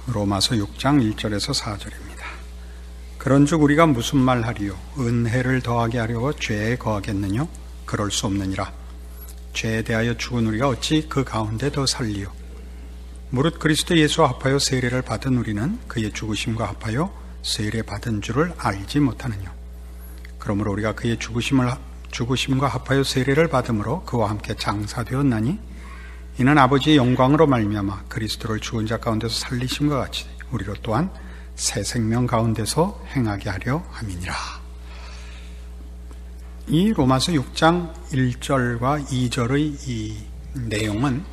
로마서 6장 1절에서 4절입니다. 그런즉 우리가 무슨 말하리요? 은혜를 더하게 하려고 죄에 거하겠느냐? 그럴 수 없느니라. 죄에 대하여 죽은 우리가 어찌 그 가운데 더 살리요? 무릇 그리스도 예수와 합하여 세례를 받은 우리는 그의 죽으심과 합하여 세례 받은 줄을 알지 못하느냐? 그러므로 우리가 그의 죽으심과 합하여 세례를 받음으로 그와 함께 장사되었나니 이는 아버지의 영광으로 말미암아 그리스도를 죽은 자 가운데서 살리심과 같이 우리로 또한 새 생명 가운데서 행하게 하려 함이니라. 이 로마서 6장 1절과 2절의 이 내용은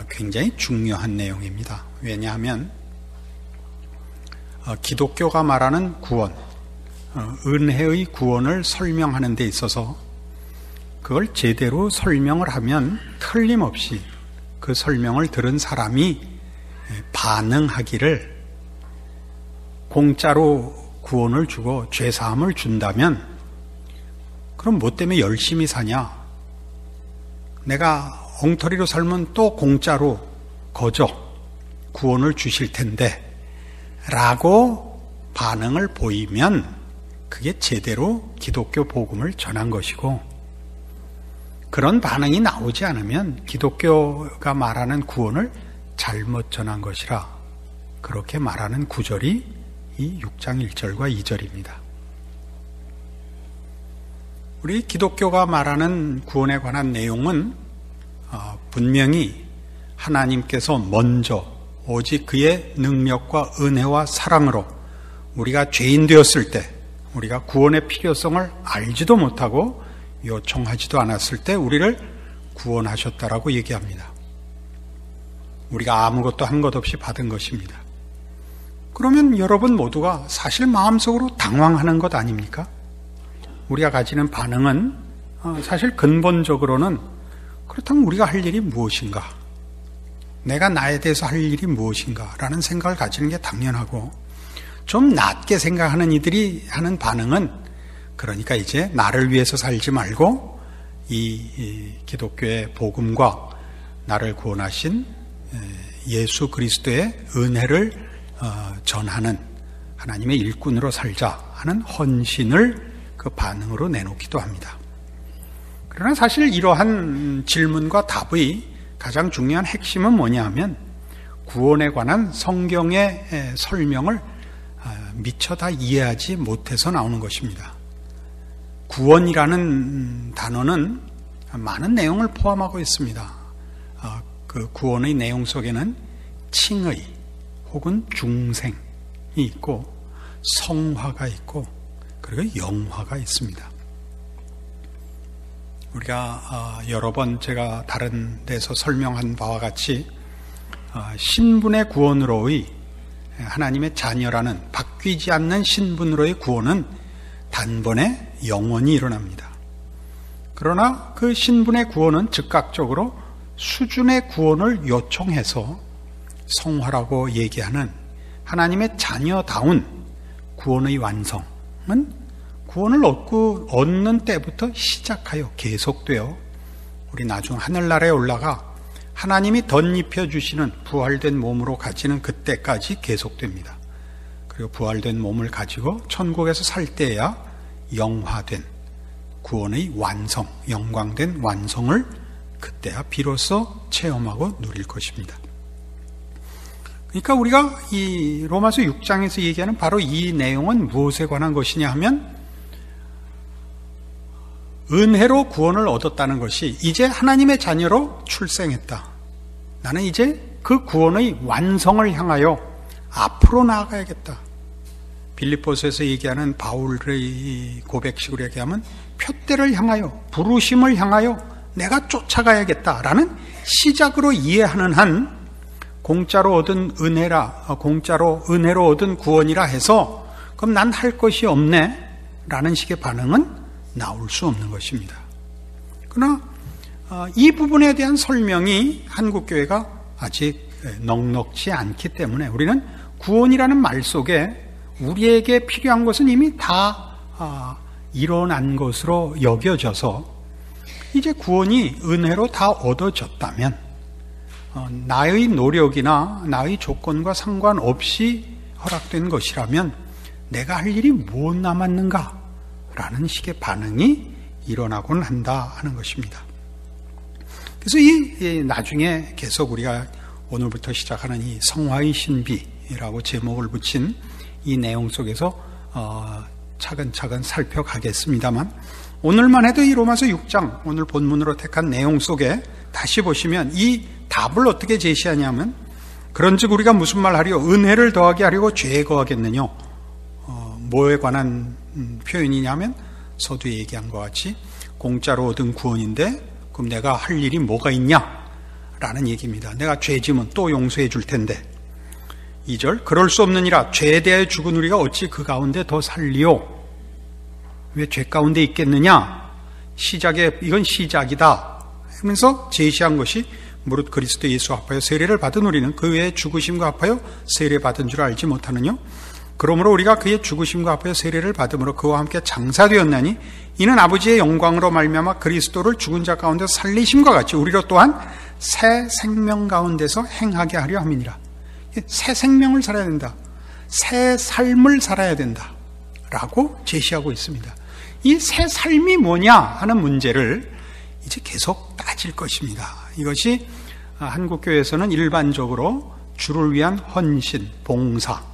굉장히 중요한 내용입니다. 왜냐하면 기독교가 말하는 구원, 은혜의 구원을 설명하는 데 있어서 그걸 제대로 설명을 하면 틀림없이 그 설명을 들은 사람이 반응하기를, 공짜로 구원을 주고 죄사함을 준다면 그럼 뭐 때문에 열심히 사냐? 내가 엉터리로 살면 또 공짜로 거저 구원을 주실 텐데 라고 반응을 보이면 그게 제대로 기독교 복음을 전한 것이고, 그런 반응이 나오지 않으면 기독교가 말하는 구원을 잘못 전한 것이라 그렇게 말하는 구절이 이 6장 1절과 2절입니다. 우리 기독교가 말하는 구원에 관한 내용은 분명히 하나님께서 먼저 오직 그의 능력과 은혜와 사랑으로 우리가 죄인 되었을 때, 우리가 구원의 필요성을 알지도 못하고 요청하지도 않았을 때 우리를 구원하셨다라고 얘기합니다. 우리가 아무것도 한 것 없이 받은 것입니다. 그러면 여러분 모두가 사실 마음속으로 당황하는 것 아닙니까? 우리가 가지는 반응은 사실 근본적으로는 그렇다면 우리가 할 일이 무엇인가? 내가 나에 대해서 할 일이 무엇인가? 라는 생각을 가지는 게 당연하고, 좀 낮게 생각하는 이들이 하는 반응은 그러니까 이제 나를 위해서 살지 말고 이 기독교의 복음과 나를 구원하신 예수 그리스도의 은혜를 전하는 하나님의 일꾼으로 살자 하는 헌신을 그 반응으로 내놓기도 합니다. 그러나 사실 이러한 질문과 답의 가장 중요한 핵심은 뭐냐 하면 구원에 관한 성경의 설명을 미처 다 이해하지 못해서 나오는 것입니다. 구원이라는 단어는 많은 내용을 포함하고 있습니다. 그 구원의 내용 속에는 칭의 혹은 중생이 있고 성화가 있고 그리고 영화가 있습니다. 우리가 여러 번 제가 다른 데서 설명한 바와 같이 신분의 구원으로의 하나님의 자녀라는 바뀌지 않는 신분으로의 구원은 단번에 영원히 일어납니다. 그러나 그 신분의 구원은 즉각적으로 수준의 구원을 요청해서 성화라고 얘기하는 하나님의 자녀다운 구원의 완성은 구원을 얻는 때부터 시작하여 계속되어 우리 나중 하늘나라에 올라가 하나님이 덧입혀 주시는 부활된 몸으로 가지는 그때까지 계속됩니다. 그리고 부활된 몸을 가지고 천국에서 살 때야 영화된 구원의 완성, 영광된 완성을 그때야 비로소 체험하고 누릴 것입니다. 그러니까 우리가 이 로마서 6장에서 얘기하는 바로 이 내용은 무엇에 관한 것이냐 하면 은혜로 구원을 얻었다는 것이 이제 하나님의 자녀로 출생했다. 나는 이제 그 구원의 완성을 향하여 앞으로 나아가야겠다. 빌립보서에서 얘기하는 바울의 고백식으로 얘기하면 표대를 향하여, 부르심을 향하여 내가 쫓아가야겠다라는 시작으로 이해하는 한 공짜로 얻은 공짜로 은혜로 얻은 구원이라 해서 그럼 난 할 것이 없네 라는 식의 반응은 나올 수 없는 것입니다. 그러나 이 부분에 대한 설명이 한국교회가 아직 넉넉지 않기 때문에 우리는 구원이라는 말 속에 우리에게 필요한 것은 이미 다 일어난 것으로 여겨져서 이제 구원이 은혜로 다 얻어졌다면 나의 노력이나 나의 조건과 상관없이 허락된 것이라면 내가 할 일이 뭐 남았는가? 라는 식의 반응이 일어나곤 한다 하는 것입니다. 그래서 나중에 계속 우리가 오늘부터 시작하는 이 성화의 신비라고 제목을 붙인 이 내용 속에서 차근차근 살펴가겠습니다만, 오늘만 해도 이 로마서 6장 오늘 본문으로 택한 내용 속에 다시 보시면 이 답을 어떻게 제시하냐면, 그런즉 우리가 무슨 말 하리요? 은혜를 더하게 하려고 죄에 거하겠느냐? 뭐에 관한 표현이냐면 서두에 얘기한 것 같이 공짜로 얻은 구원인데 그럼 내가 할 일이 뭐가 있냐? 라는 얘기입니다. 내가 죄 지면 또 용서해 줄 텐데. 2절, 그럴 수 없느니라. 죄에 대하여 죽은 우리가 어찌 그 가운데 더 살리요? 왜 죄 가운데 있겠느냐? 이건 시작이다 하면서 제시한 것이, 무릇 그리스도 예수 합하여 세례를 받은 우리는 그 외에 죽으심과 합하여 세례 받은 줄 알지 못하느냐? 그러므로 우리가 그의 죽으심과 합하여 세례를 받음으로 그와 함께 장사되었나니, 이는 아버지의 영광으로 말미암아 그리스도를 죽은 자 가운데 살리심과 같이 우리로 또한 새 생명 가운데서 행하게 하려 함이니라. 새 생명을 살아야 된다. 새 삶을 살아야 된다. 라고 제시하고 있습니다. 이 새 삶이 뭐냐 하는 문제를 이제 계속 따질 것입니다. 이것이 한국교회에서는 일반적으로 주를 위한 헌신, 봉사로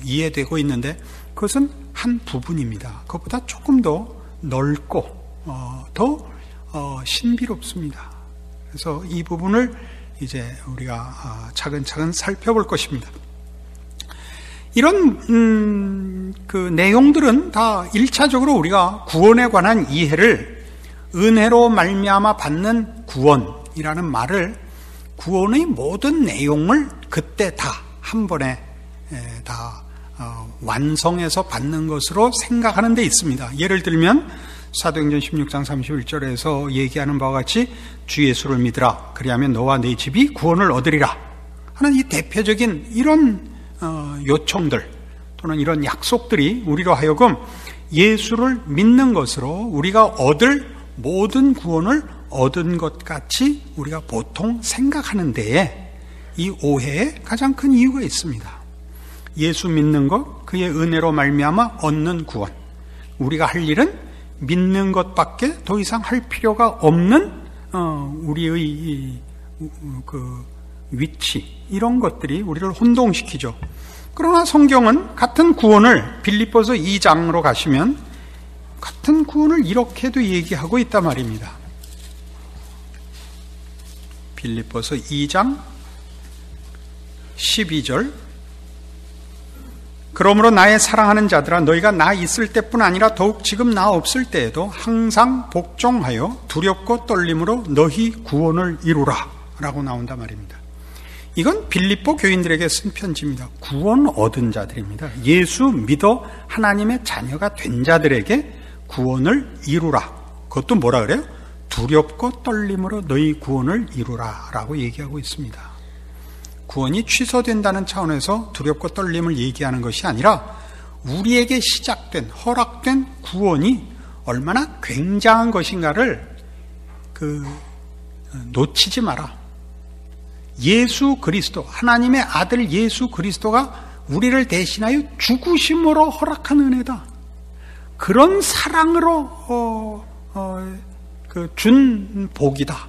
이해되고 있는데, 그것은 한 부분입니다. 그것보다 조금 더 넓고 더 신비롭습니다. 그래서 이 부분을 이제 우리가 차근차근 살펴볼 것입니다. 이런 그 내용들은 다 1차적으로 우리가 구원에 관한 이해를, 은혜로 말미암아 받는 구원이라는 말을, 구원의 모든 내용을 그때 다 한 번에 다 완성해서 받는 것으로 생각하는 데 있습니다. 예를 들면 사도행전 16장 31절에서 얘기하는 바와 같이 주 예수를 믿으라, 그리하면 너와 네 집이 구원을 얻으리라 하는 이 대표적인 이런 요청들 또는 이런 약속들이 우리로 하여금 예수를 믿는 것으로 우리가 얻을 모든 구원을 얻은 것 같이 우리가 보통 생각하는 데에 이 오해에 가장 큰 이유가 있습니다. 예수 믿는 것, 그의 은혜로 말미암아 얻는 구원, 우리가 할 일은 믿는 것밖에 더 이상 할 필요가 없는 우리의 그 위치, 이런 것들이 우리를 혼동시키죠. 그러나 성경은 같은 구원을, 빌립보서 2장으로 가시면 같은 구원을 이렇게도 얘기하고 있단 말입니다. 빌립보서 2장 12절, 그러므로 나의 사랑하는 자들아, 너희가 나 있을 때뿐 아니라 더욱 지금 나 없을 때에도 항상 복종하여 두렵고 떨림으로 너희 구원을 이루라 라고 나온단 말입니다. 이건 빌립보 교인들에게 쓴 편지입니다. 구원 얻은 자들입니다. 예수 믿어 하나님의 자녀가 된 자들에게 구원을 이루라. 그것도 뭐라 그래요? 두렵고 떨림으로 너희 구원을 이루라 라고 얘기하고 있습니다. 구원이 취소된다는 차원에서 두렵고 떨림을 얘기하는 것이 아니라, 우리에게 시작된, 허락된 구원이 얼마나 굉장한 것인가를 놓치지 마라. 예수 그리스도, 하나님의 아들 예수 그리스도가 우리를 대신하여 죽으심으로 허락한 은혜다. 그런 사랑으로 준 복이다.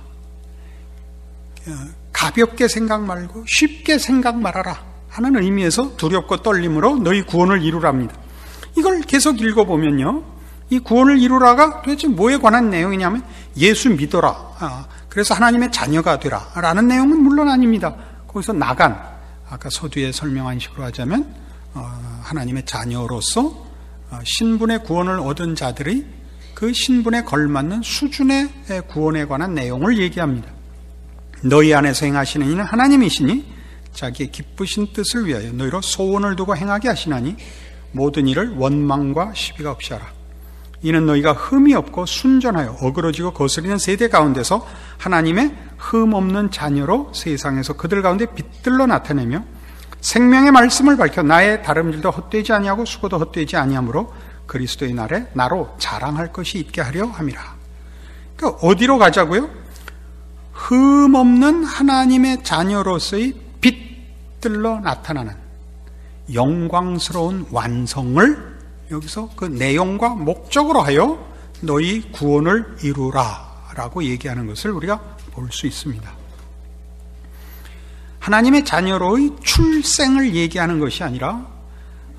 가볍게 생각 말고 쉽게 생각 말아라 하는 의미에서 두렵고 떨림으로 너희 구원을 이루랍니다. 이걸 계속 읽어보면요, 이 구원을 이루라가 도대체 뭐에 관한 내용이냐면 예수 믿어라, 그래서 하나님의 자녀가 되라 라는 내용은 물론 아닙니다. 거기서 나간, 아까 서두에 설명한 식으로 하자면 하나님의 자녀로서 신분의 구원을 얻은 자들의 그 신분에 걸맞는 수준의 구원에 관한 내용을 얘기합니다. 너희 안에서 행하시는 이는 하나님이시니 자기의 기쁘신 뜻을 위하여 너희로 소원을 두고 행하게 하시나니 모든 일을 원망과 시비가 없이 하라. 이는 너희가 흠이 없고 순전하여 어그러지고 거스리는 세대 가운데서 하나님의 흠 없는 자녀로 세상에서 그들 가운데 빛들로 나타내며 생명의 말씀을 밝혀 나의 다름질도 헛되지 아니하고 수고도 헛되지 아니하므로 그리스도의 날에 나로 자랑할 것이 있게 하려 함이라. 그러니까 어디로 가자고요? 흠없는 하나님의 자녀로서의 빛들로 나타나는 영광스러운 완성을 여기서 그 내용과 목적으로 하여 너희 구원을 이루라 라고 얘기하는 것을 우리가 볼 수 있습니다. 하나님의 자녀로의 출생을 얘기하는 것이 아니라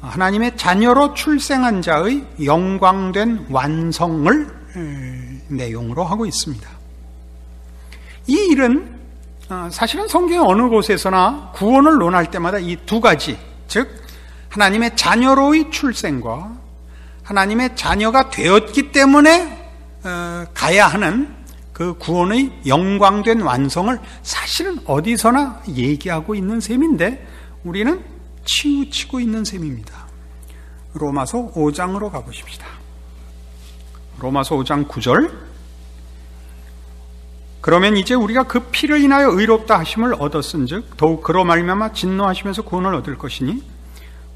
하나님의 자녀로 출생한 자의 영광된 완성을 내용으로 하고 있습니다. 이 일은 사실은 성경의 어느 곳에서나 구원을 논할 때마다 이 두 가지, 즉 하나님의 자녀로의 출생과 하나님의 자녀가 되었기 때문에 가야 하는 그 구원의 영광된 완성을 사실은 어디서나 얘기하고 있는 셈인데 우리는 치우치고 있는 셈입니다. 로마서 5장으로 가보십시다. 로마서 5장 9절. 그러면 이제 우리가 그 피를 인하여 의롭다 하심을 얻었은즉 더욱 그로 말미암아 진노하시면서 구원을 얻을 것이니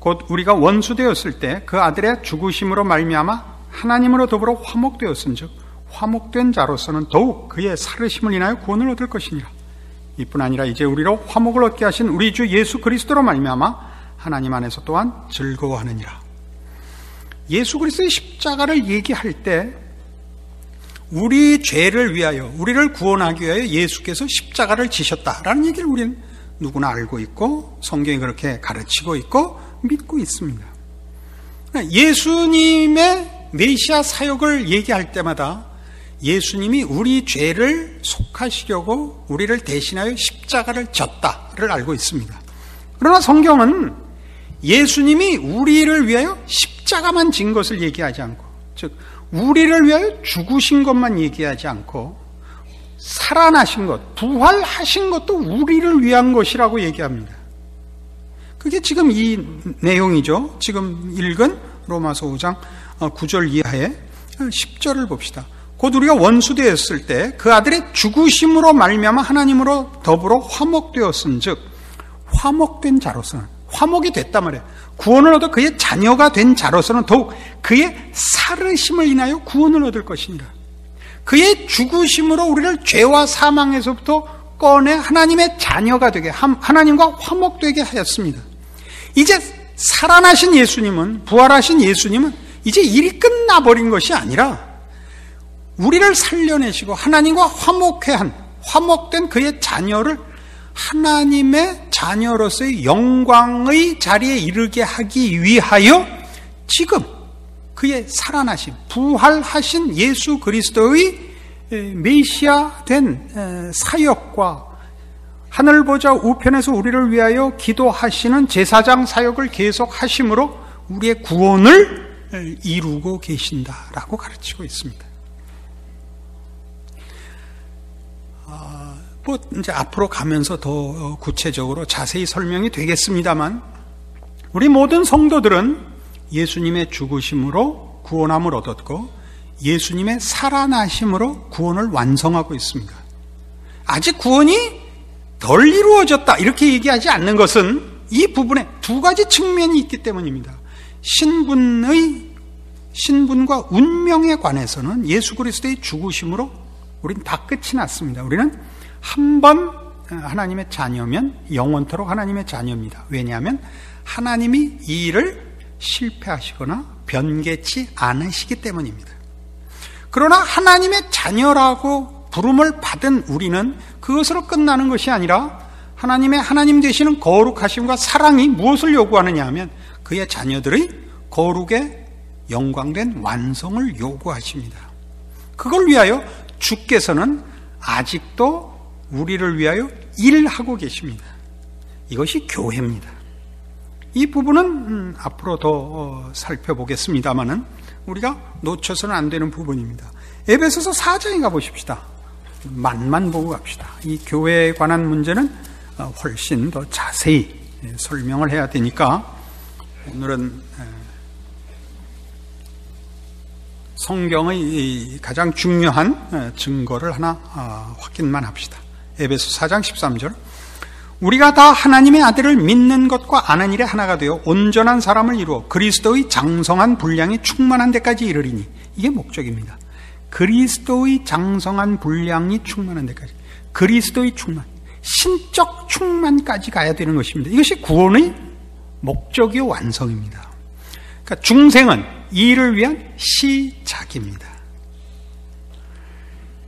곧 우리가 원수되었을 때 그 아들의 죽으심으로 말미암아 하나님으로 더불어 화목되었은즉 화목된 자로서는 더욱 그의 살으심을 인하여 구원을 얻을 것이니라. 이뿐 아니라 이제 우리로 화목을 얻게 하신 우리 주 예수 그리스도로 말미암아 하나님 안에서 또한 즐거워하느니라. 예수 그리스도의 십자가를 얘기할 때 우리 죄를 위하여, 우리를 구원하기 위하여 예수께서 십자가를 지셨다라는 얘기를 우리는 누구나 알고 있고 성경이 그렇게 가르치고 있고 믿고 있습니다. 예수님의 메시아 사역을 얘기할 때마다 예수님이 우리 죄를 속하시려고 우리를 대신하여 십자가를 졌다를 알고 있습니다. 그러나 성경은 예수님이 우리를 위하여 십자가만 진 것을 얘기하지 않고, 즉 우리를 위하여 죽으신 것만 얘기하지 않고 살아나신 것, 부활하신 것도 우리를 위한 것이라고 얘기합니다. 그게 지금 이 내용이죠. 지금 읽은 로마서 5장 9절 이하의 10절을 봅시다. 곧 우리가 원수되었을 때 그 아들의 죽으심으로 말미암아 하나님으로 더불어 화목되었은즉 화목된 자로서는, 화목이 됐단 말이에요. 구원을 얻어 그의 자녀가 된 자로서는 더욱 그의 살으심을 인하여 구원을 얻을 것이니라. 그의 죽으심으로 우리를 죄와 사망에서부터 꺼내 하나님의 자녀가 되게, 하나님과 화목되게 하였습니다. 이제 살아나신 예수님은, 부활하신 예수님은 이제 일이 끝나버린 것이 아니라 우리를 살려내시고 하나님과 화목해 한, 화목된 그의 자녀를 하나님의 자녀로서의 영광의 자리에 이르게 하기 위하여 지금 그의 살아나신, 부활하신 예수 그리스도의 메시아 된 사역과 하늘 보좌 우편에서 우리를 위하여 기도하시는 제사장 사역을 계속하심으로 우리의 구원을 이루고 계신다라고 가르치고 있습니다. 이제 앞으로 가면서 더 구체적으로 자세히 설명이 되겠습니다만 우리 모든 성도들은 예수님의 죽으심으로 구원함을 얻었고 예수님의 살아나심으로 구원을 완성하고 있습니다. 아직 구원이 덜 이루어졌다 이렇게 얘기하지 않는 것은 이 부분에 두 가지 측면이 있기 때문입니다. 신분과 운명에 관해서는 예수 그리스도의 죽으심으로 우리는 다 끝이 났습니다. 우리는 한 번 하나님의 자녀면 영원토록 하나님의 자녀입니다. 왜냐하면 하나님이 이 일을 실패하시거나 변개치 않으시기 때문입니다. 그러나 하나님의 자녀라고 부름을 받은 우리는 그것으로 끝나는 것이 아니라 하나님의 하나님 되시는 거룩하심과 사랑이 무엇을 요구하느냐 하면 그의 자녀들의 거룩의 영광된 완성을 요구하십니다. 그걸 위하여 주께서는 아직도 우리를 위하여 일하고 계십니다. 이것이 교회입니다. 이 부분은 앞으로 더 살펴보겠습니다만은 우리가 놓쳐서는 안 되는 부분입니다. 에베소서 4장에 가보십시다. 만만 보고 갑시다. 이 교회에 관한 문제는 훨씬 더 자세히 설명을 해야 되니까 오늘은 성경의 가장 중요한 증거를 하나 확인만 합시다. 에베소 4장 13절. 우리가 다 하나님의 아들을 믿는 것과 아는 일에 하나가 되어 온전한 사람을 이루어 그리스도의 장성한 분량이 충만한 데까지 이르리니, 이게 목적입니다. 그리스도의 장성한 분량이 충만한 데까지. 그리스도의 충만, 신적 충만까지 가야 되는 것입니다. 이것이 구원의 목적이요 완성입니다. 그러니까 중생은 이를 위한 시작입니다.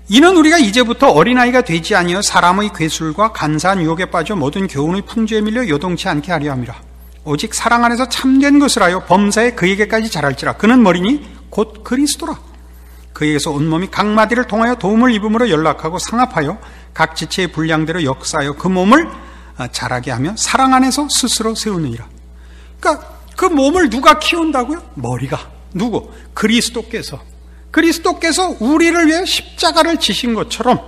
이는 우리가 이제부터 어린아이가 되지 아니하여 사람의 괴술과 간사한 유혹에 빠져 모든 교훈의 풍조에 밀려 요동치 않게 하려 함이라. 오직 사랑 안에서 참된 것을 하여 범사에 그에게까지 자랄지라. 그는 머리니 곧 그리스도라. 그에게서 온몸이 각 마디를 통하여 도움을 입음으로 연락하고 상합하여 각 지체의 분량대로 역사하여 그 몸을 자라게 하며 사랑 안에서 스스로 세우느니라. 그러니까 그 몸을 누가 키운다고요? 머리가. 누구? 그리스도께서 우리를 위해 십자가를 지신 것처럼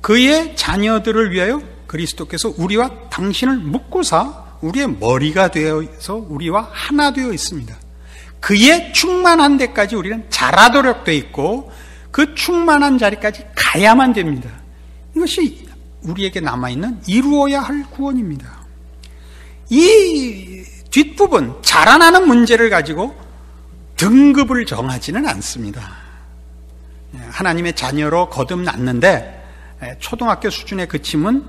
그의 자녀들을 위하여 그리스도께서 우리와 당신을 묶고사 우리의 머리가 되어서 우리와 하나 되어 있습니다. 그의 충만한 데까지 우리는 자라도록 되어 있고 그 충만한 자리까지 가야만 됩니다. 이것이 우리에게 남아있는 이루어야 할 구원입니다. 이 뒷부분, 자라나는 문제를 가지고 등급을 정하지는 않습니다. 하나님의 자녀로 거듭났는데 초등학교 수준에 그치면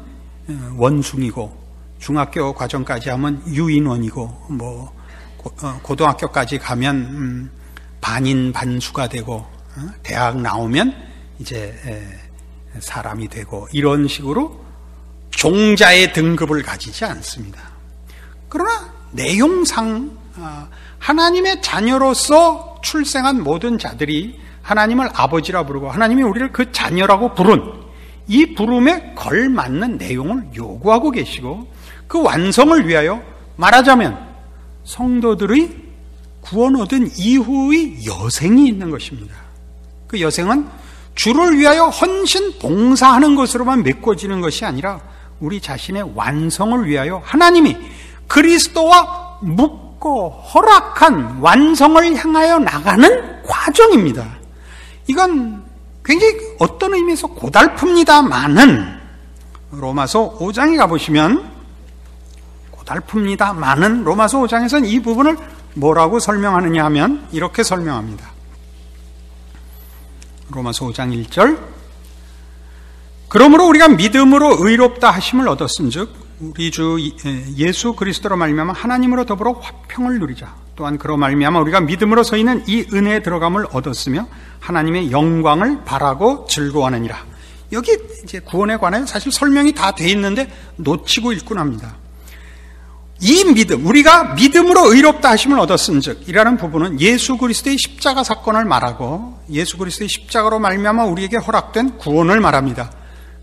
원숭이고 중학교 과정까지 하면 유인원이고 고등학교까지 가면 반인 반수가 되고 대학 나오면 이제 사람이 되고 이런 식으로 종자의 등급을 가지지 않습니다. 그러나 내용상 하나님의 자녀로서 출생한 모든 자들이 하나님을 아버지라 부르고 하나님이 우리를 그 자녀라고 부른 이 부름에 걸맞는 내용을 요구하고 계시고 그 완성을 위하여 말하자면 성도들의 구원 얻은 이후의 여생이 있는 것입니다. 그 여생은 주를 위하여 헌신 봉사하는 것으로만 메꿔지는 것이 아니라 우리 자신의 완성을 위하여 하나님이 그리스도와 묶고 허락한 완성을 향하여 나가는 과정입니다. 이건 굉장히 어떤 의미에서 고달픕니다마는 로마서 5장에 가보시면 고달픕니다마는 로마서 5장에서는 이 부분을 뭐라고 설명하느냐 하면 이렇게 설명합니다. 로마서 5장 1절 그러므로 우리가 믿음으로 의롭다 하심을 얻었은즉 우리 주 예수 그리스도로 말미암아 하나님으로 더불어 화평을 누리자. 또한 그로 말미암아 우리가 믿음으로 서 있는 이 은혜에 들어감을 얻었으며 하나님의 영광을 바라고 즐거워하느니라. 여기 이제 구원에 관해 사실 설명이 다 돼 있는데 놓치고 읽곤 합니다. 이 믿음, 우리가 믿음으로 의롭다 하심을 얻었은즉 이라는 부분은 예수 그리스도의 십자가 사건을 말하고 예수 그리스도의 십자가로 말미암아 우리에게 허락된 구원을 말합니다.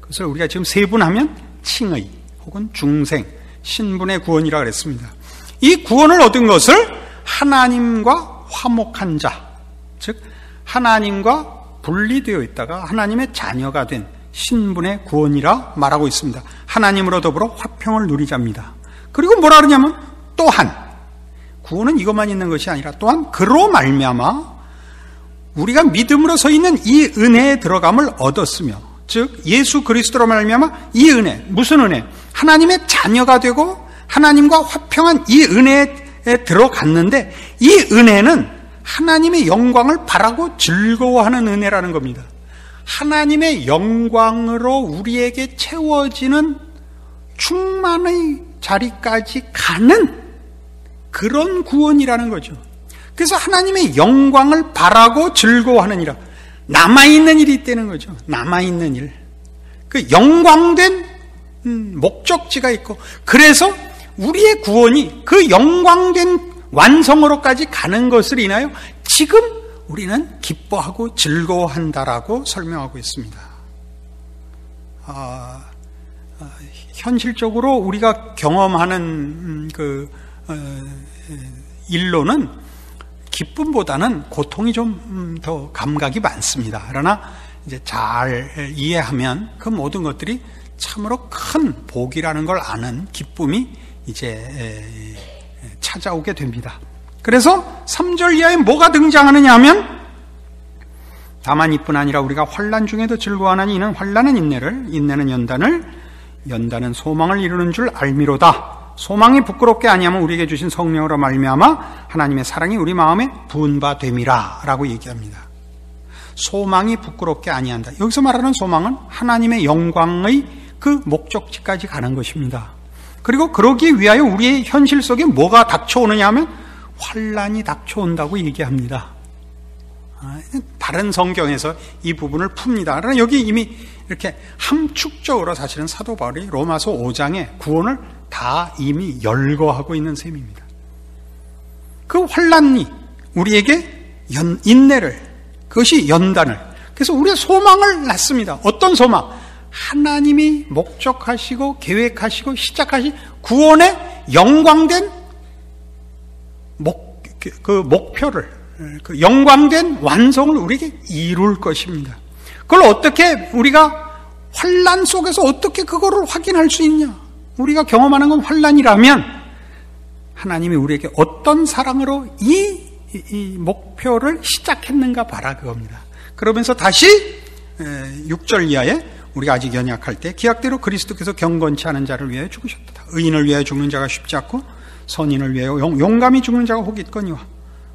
그것을 우리가 지금 세분하면 칭의 혹은 중생, 신분의 구원이라고 그랬습니다. 이 구원을 얻은 것을 하나님과 화목한 자, 즉 하나님과 분리되어 있다가 하나님의 자녀가 된 신분의 구원이라 말하고 있습니다. 하나님으로 더불어 화평을 누리자입니다. 그리고 뭐라 그러냐면 또한 구원은 이것만 있는 것이 아니라 또한 그로 말미암아 우리가 믿음으로 서 있는 이 은혜에 들어감을 얻었으며 즉 예수 그리스도로 말미암아 이 은혜, 무슨 은혜? 하나님의 자녀가 되고 하나님과 화평한 이 은혜에 들어갔는데 이 은혜는 하나님의 영광을 바라고 즐거워하는 은혜라는 겁니다. 하나님의 영광으로 우리에게 채워지는 충만의 자리까지 가는 그런 구원이라는 거죠. 그래서 하나님의 영광을 바라고 즐거워하느니라. 남아있는 일이 있다는 거죠. 남아있는 일. 그 영광된 목적지가 있고 그래서 우리의 구원이 그 영광된 완성으로까지 가는 것을 인하여 지금 우리는 기뻐하고 즐거워한다라고 설명하고 있습니다. 현실적으로 우리가 경험하는 일로는 기쁨보다는 고통이 좀 더 감각이 많습니다. 그러나 이제 잘 이해하면 그 모든 것들이 참으로 큰 복이라는 걸 아는 기쁨이 이제 찾아오게 됩니다. 그래서 3절 이하에 뭐가 등장하느냐 하면 다만 이뿐 아니라 우리가 환난 중에도 즐거워하나니 이는 환난은 인내를, 인내는 연단을, 연단은 소망을 이루는 줄 알미로다. 소망이 부끄럽게 아니하면 우리에게 주신 성령으로 말미암아 하나님의 사랑이 우리 마음에 부은 바 됨이라 라고 얘기합니다. 소망이 부끄럽게 아니한다. 여기서 말하는 소망은 하나님의 영광의 그 목적지까지 가는 것입니다. 그리고 그러기 위하여 우리의 현실 속에 뭐가 닥쳐오느냐 하면 환난이 닥쳐온다고 얘기합니다. 다른 성경에서 이 부분을 풉니다. 그러나 여기 이미 이렇게 함축적으로 사실은 사도 바울이 로마서 5장에 구원을 다 이미 열거하고 있는 셈입니다. 그 환난이 우리에게 인내를, 그것이 연단을, 그래서 우리의 소망을 낳습니다. 어떤 소망? 하나님이 목적하시고 계획하시고 시작하신 구원의 영광된 목표를, 그 영광된 완성을 우리에게 이룰 것입니다. 그걸 어떻게 우리가 환난 속에서 어떻게 그거를 확인할 수 있냐? 우리가 경험하는 건 환난이라면 하나님이 우리에게 어떤 사랑으로 이 목표를 시작했는가 봐라 그겁니다. 그러면서 다시 6절 이하에 우리가 아직 연약할 때 기약대로 그리스도께서 경건치 않은 자를 위하여 죽으셨다. 의인을 위하여 죽는 자가 쉽지 않고 선인을 위하여 용감히 죽는 자가 혹 있거니와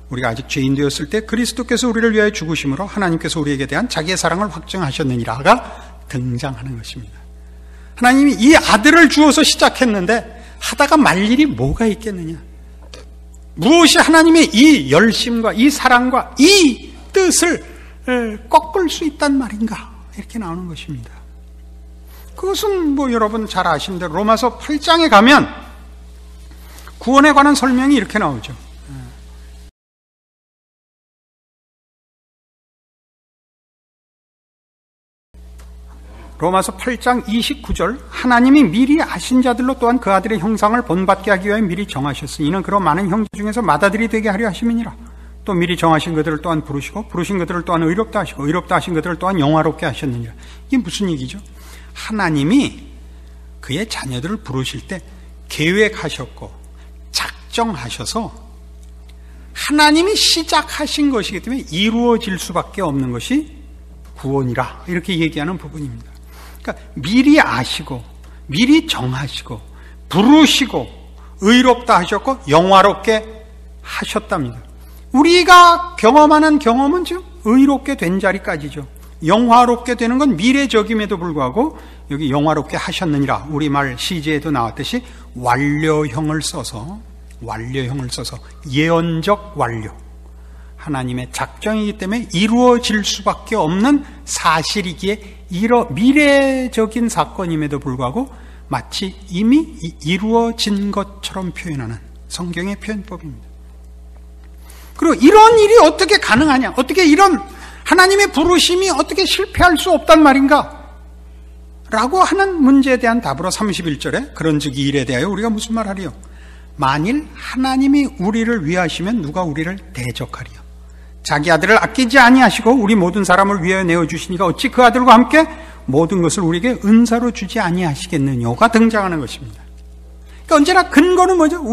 우리가 아직 죄인 되었을 때 그리스도께서 우리를 위하여 죽으심으로 하나님께서 우리에게 대한 자기의 사랑을 확증하셨느니라가 등장하는 것입니다. 하나님이 이 아들을 주어서 시작했는데 하다가 말 일이 뭐가 있겠느냐? 무엇이 하나님의 이 열심과 이 사랑과 이 뜻을 꺾을 수 있단 말인가? 이렇게 나오는 것입니다. 그것은 여러분 잘 아시는 대로 로마서 8장에 가면 구원에 관한 설명이 이렇게 나오죠. 로마서 8장 29절 하나님이 미리 아신 자들로 또한 그 아들의 형상을 본받게 하기 위하여 미리 정하셨으니 이는 그런 많은 형제 중에서 맏아들이 되게 하려 하심이니라. 또 미리 정하신 그들을 또한 부르시고 부르신 그들을 또한 의롭다 하시고 의롭다 하신 그들을 또한 영화롭게 하셨느니라. 이게 무슨 얘기죠? 하나님이 그의 자녀들을 부르실 때 계획하셨고 작정하셔서 하나님이 시작하신 것이기 때문에 이루어질 수밖에 없는 것이 구원이라 이렇게 얘기하는 부분입니다. 그러니까 미리 아시고 미리 정하시고 부르시고 의롭다 하셨고 영화롭게 하셨답니다. 우리가 경험하는 경험은 지금 의롭게 된 자리까지죠. 영화롭게 되는 건 미래적임에도 불구하고 여기 영화롭게 하셨느니라 우리말 시제에도 나왔듯이 완료형을 써서 예언적 완료, 하나님의 작정이기 때문에 이루어질 수밖에 없는 사실이기에 미래적인 사건임에도 불구하고 마치 이미 이루어진 것처럼 표현하는 성경의 표현법입니다. 그리고 이런 일이 어떻게 가능하냐? 어떻게 이런 하나님의 부르심이 어떻게 실패할 수 없단 말인가? 라고 하는 문제에 대한 답으로 31절에 그런즉 이 일에 대하여 우리가 무슨 말하리요? 만일 하나님이 우리를 위하시면 누가 우리를 대적하리요? 자기 아들을 아끼지 아니하시고 우리 모든 사람을 위하여 내어주시니까 어찌 그 아들과 함께 모든 것을 우리에게 은사로 주지 아니하시겠느냐가 등장하는 것입니다. 그러니까 언제나 근거는 뭐죠?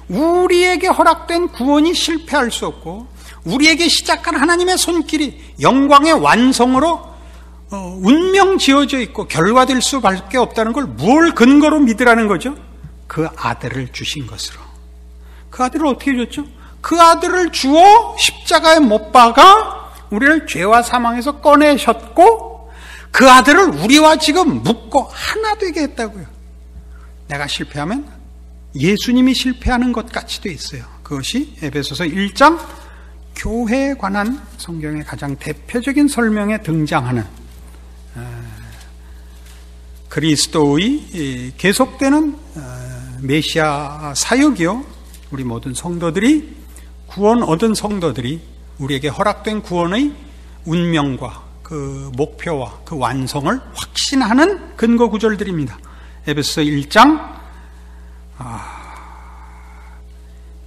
우리에게 허락된 구원이 실패할 수 없고 우리에게 시작한 하나님의 손길이 영광의 완성으로 운명 지어져 있고 결과될 수밖에 없다는 걸 뭘 근거로 믿으라는 거죠? 그 아들을 주신 것으로. 그 아들을 어떻게 줬죠? 그 아들을 주어 십자가에 못 박아 우리를 죄와 사망에서 꺼내셨고 그 아들을 우리와 지금 묶고 하나 되게 했다고요. 내가 실패하면 예수님이 실패하는 것 같이 돼 있어요. 그것이 에베소서 1장 교회에 관한 성경의 가장 대표적인 설명에 등장하는 그리스도의 계속되는 메시아 사역이요. 우리 모든 성도들이 구원 얻은 성도들이 우리에게 허락된 구원의 운명과 그 목표와 그 완성을 확신하는 근거 구절들입니다. 에베소서 1장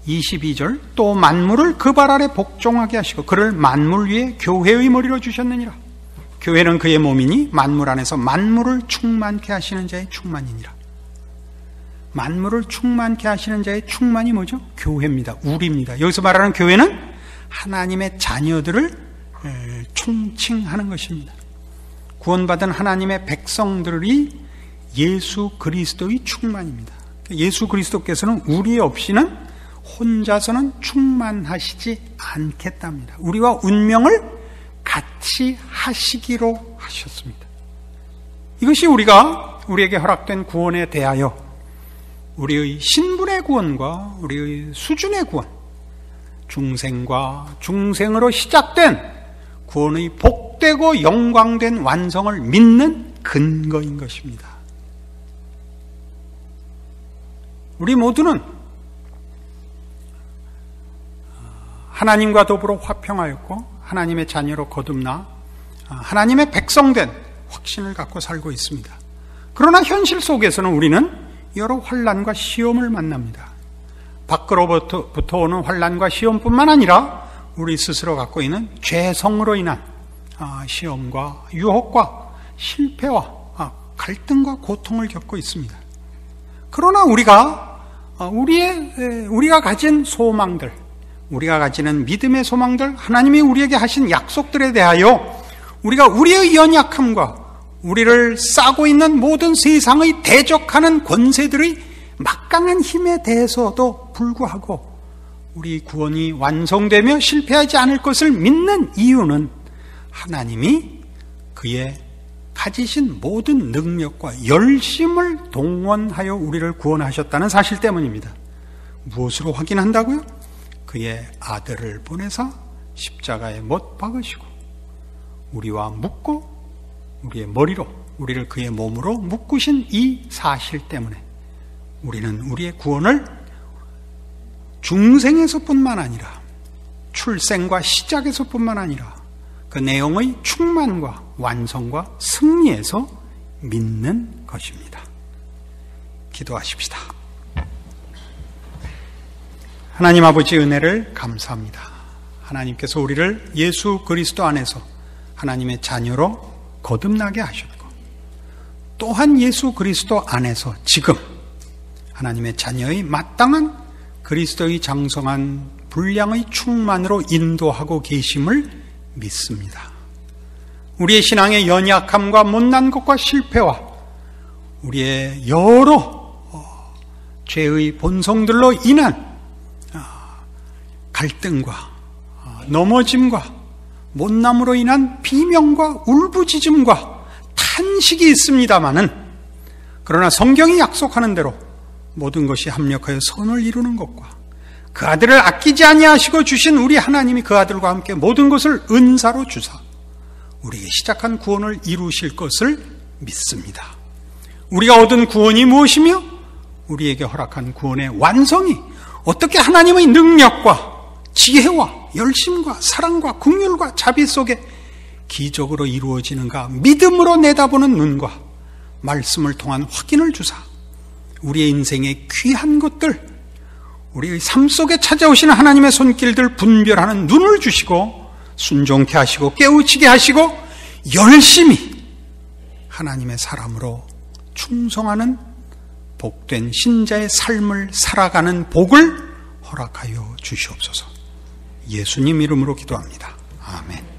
22절 또 만물을 그 발 아래 복종하게 하시고 그를 만물 위에 교회의 머리로 주셨느니라. 교회는 그의 몸이니 만물 안에서 만물을 충만케 하시는 자의 충만이니라. 만물을 충만케 하시는 자의 충만이 뭐죠? 교회입니다. 우리입니다. 여기서 말하는 교회는 하나님의 자녀들을 총칭하는 것입니다. 구원받은 하나님의 백성들이 예수 그리스도의 충만입니다. 예수 그리스도께서는 우리 없이는 혼자서는 충만하시지 않겠답니다. 우리와 운명을 같이 같이 하시기로 하셨습니다. 이것이 우리에게 허락된 구원에 대하여 우리의 신분의 구원과 우리의 수준의 구원, 중생과 중생으로 시작된 구원의 복되고 영광된 완성을 믿는 근거인 것입니다. 우리 모두는 하나님과 더불어 화평하였고 하나님의 자녀로 거듭나 하나님의 백성된 확신을 갖고 살고 있습니다. 그러나 현실 속에서는 우리는 여러 환난과 시험을 만납니다. 밖으로부터 오는 환난과 시험뿐만 아니라 우리 스스로 갖고 있는 죄성으로 인한 시험과 유혹과 실패와 갈등과 고통을 겪고 있습니다. 그러나 우리가 가진 소망들, 우리가 가지는 믿음의 소망들, 하나님이 우리에게 하신 약속들에 대하여 우리가 우리의 연약함과 우리를 싸고 있는 모든 세상의 대적하는 권세들의 막강한 힘에 대해서도 불구하고 우리 구원이 완성되며 실패하지 않을 것을 믿는 이유는 하나님이 그의 가지신 모든 능력과 열심을 동원하여 우리를 구원하셨다는 사실 때문입니다. 무엇으로 확인한다고요? 그의 아들을 보내사 십자가에 못 박으시고 우리와 묶고 우리의 머리로 우리를 그의 몸으로 묶으신 이 사실 때문에 우리는 우리의 구원을 중생에서뿐만 아니라 출생과 시작에서뿐만 아니라 그 내용의 충만과 완성과 승리에서 믿는 것입니다. 기도하십시다. 하나님 아버지 은혜를 감사합니다. 하나님께서 우리를 예수 그리스도 안에서 하나님의 자녀로 거듭나게 하셨고 또한 예수 그리스도 안에서 지금 하나님의 자녀의 마땅한 그리스도의 장성한 분량의 충만으로 인도하고 계심을 믿습니다. 우리의 신앙의 연약함과 못난 것과 실패와 우리의 여러 죄의 본성들로 인한 갈등과 넘어짐과 못남으로 인한 비명과 울부짖음과 탄식이 있습니다마는 그러나 성경이 약속하는 대로 모든 것이 합력하여 선을 이루는 것과 그 아들을 아끼지 아니하시고 주신 우리 하나님이 그 아들과 함께 모든 것을 은사로 주사 우리에게 시작한 구원을 이루실 것을 믿습니다. 우리가 얻은 구원이 무엇이며 우리에게 허락한 구원의 완성이 어떻게 하나님의 능력과 지혜와 열심과 사랑과 긍휼과 자비 속에 기적으로 이루어지는가 믿음으로 내다보는 눈과 말씀을 통한 확인을 주사 우리의 인생의 귀한 것들, 우리의 삶 속에 찾아오시는 하나님의 손길들 분별하는 눈을 주시고 순종케 하시고 깨우치게 하시고 열심히 하나님의 사람으로 충성하는 복된 신자의 삶을 살아가는 복을 허락하여 주시옵소서. 예수님 이름으로 기도합니다. 아멘.